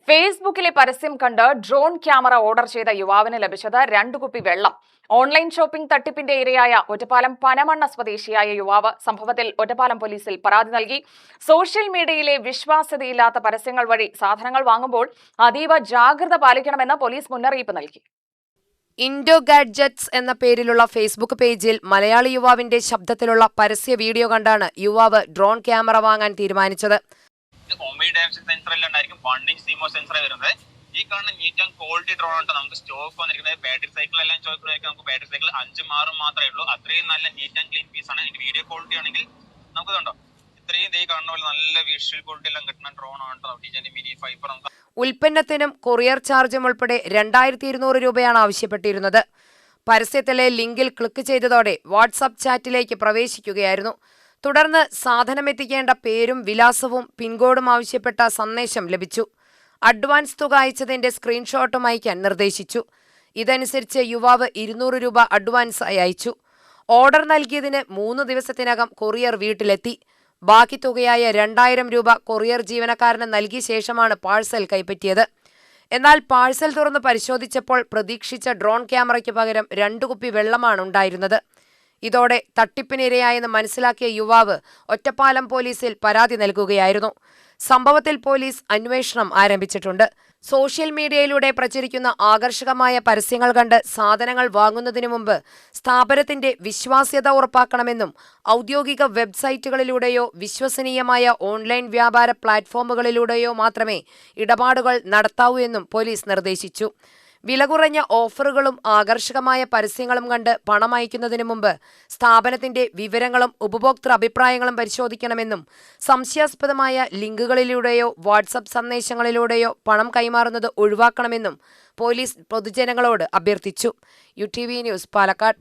ഫേസ്ബുക്കിലെ പരസ്യം കണ്ട് drone camera order ചെയ്ത യുവാവിന് ലഭിച്ചത് 2 കുപ്പി വെള്ളം. ഓൺലൈൻ ഷോപ്പിംഗ് തട്ടിപ്പിന്റെ ഇരയായ ഒറ്റപ്പാലം പനമണ്ണ സ്വദേശിയായ യുവാവ് സംഭവത്തിൽ ഒറ്റപ്പാലം പോലീസിൽ പരാതി നൽകി. സോഷ്യൽ മീഡിയയിലെ വിശ്വാസ്യതയില്ലാത്ത പരസ്യങ്ങൾ വഴി സാധനങ്ങൾ വാങ്ങുമ്പോൾ അതീവ ജാഗ്രത പാലിക്കണമെന്ന് പോലീസ് മുന്നറിയിപ്പ് നൽകി. ഇൻഡോ ഗാഡ്ജറ്റ്സ് എന്ന പേരിലുള്ള ഫേസ്ബുക്ക് പേജിൽ മലയാളി യുവാവിന്റെ ശബ്ദത്തിലുള്ള പരസ്യ വീഡിയോ കണ്ടാണ് യുവാവ് ഡ്രോൺ ക്യാമറ വാങ്ങാൻ തീരുമാനിച്ചത്. സെൻസർ വരുന്നത് ഈ കാണുന്ന നീറ്റ് ആൻഡ് ക്വാളിറ്റി ഡ്രോൺ ആണ്. നമുക്ക് സ്റ്റോക്ക് വന്നിരിക്കുന്നത് ബാറ്ററി സൈക്കിൾ എല്ലാം ചോദിക്കുന്നതായിരിക്കും. നമുക്ക് ബാറ്ററി സൈക്കിൾ 5 മാറും മാത്രമേ ഉള്ളൂ. അത്രയും നല്ല നീറ്റ് ആൻഡ് ക്ലീൻ പീസ് ആണ്. ഇതിന്റെ വീഡിയോ ക്വാളിറ്റി ആണെങ്കിൽ നമുക്ക് കണ്ടോ ഇത്രയും ഈ കാണുന്ന പോലെ നല്ല വിഷ്വൽ ക്വാളിറ്റി എല്ലാം കിട്ടുന്ന ഡ്രോൺ ആണ്. Mini fibre. ഉൽപ്പന്നത്തിനും കൊറിയർ ചാർജും ഉൾപ്പെടെ 2200 രൂപയാണ് ആവശ്യപ്പെട്ടിരുന്നത്. പരസ്യത്തിലെ ലിങ്കിൽ ക്ലിക്ക് ചെയ്തതോടെ വാട്സാപ്പ് ചാറ്റിലേക്ക് പ്രവേശിക്കുകയായിരുന്നു. തുടർന്ന് സാധനമെത്തിക്കേണ്ട പേരും വിലാസവും പിൻകോഡും ആവശ്യപ്പെട്ട സന്ദേശം ലഭിച്ചു. അഡ്വാൻസ് തുക അയച്ചതിന്റെ സ്ക്രീൻഷോട്ടും അയക്കാൻ നിർദ്ദേശിച്ചു. ഇതനുസരിച്ച് യുവാവ് 200 രൂപ അഡ്വാൻസായി അയച്ചു. ഓർഡർ നൽകിയതിന് 3 ദിവസത്തിനകം കൊറിയർ വീട്ടിലെത്തി. ബാക്കി തുകയായ 2000 രൂപ കൊറിയർ ജീവനക്കാരന് നൽകിയ ശേഷമാണ് പാഴ്സൽ കൈപ്പറ്റിയത്. എന്നാൽ പാഴ്സൽ തുറന്ന് പരിശോധിച്ചപ്പോൾ പ്രതീക്ഷിച്ച ഡ്രോൺ ക്യാമറയ്ക്ക് പകരം 2 കുപ്പി വെള്ളമാണ് ഉണ്ടായിരുന്നത്. ഇതോടെ തട്ടിപ്പിനിരയായെന്ന് മനസ്സിലാക്കിയ യുവാവ് ഒറ്റപ്പാലം പോലീസിൽ പരാതി നൽകുകയായിരുന്നു. സംഭവത്തിൽ പോലീസ് അന്വേഷണം ആരംഭിച്ചിട്ടുണ്ട്. സോഷ്യൽ മീഡിയയിലൂടെ പ്രചരിക്കുന്ന ആകർഷകമായ പരസ്യങ്ങൾ കണ്ട് സാധനങ്ങൾ വാങ്ങുന്നതിനു മുമ്പ് സ്ഥാപനത്തിന്റെ വിശ്വാസ്യത ഉറപ്പാക്കണമെന്നും ഔദ്യോഗിക വെബ്സൈറ്റുകളിലൂടെയോ വിശ്വസനീയമായ ഓൺലൈൻ വ്യാപാര പ്ലാറ്റ്ഫോമുകളിലൂടെയോ മാത്രമേ ഇടപാടുകൾ നടത്താവൂ എന്നും പോലീസ് നിർദ്ദേശിച്ചു. വില കുറഞ്ഞ ഓഫറുകളും ആകർഷകമായ പരസ്യങ്ങളും കണ്ട് പണം അയക്കുന്നതിന് മുമ്പ് സ്ഥാപനത്തിന്റെ വിവരങ്ങളും ഉപഭോക്തൃ അഭിപ്രായങ്ങളും പരിശോധിക്കണമെന്നും സംശയാസ്പദമായ ലിങ്കുകളിലൂടെയോ വാട്സപ്പ് സന്ദേശങ്ങളിലൂടെയോ പണം കൈമാറുന്നത് ഒഴിവാക്കണമെന്നും പോലീസ് പൊതുജനങ്ങളോട് അഭ്യർത്ഥിച്ചു. UTV news, Palakkad.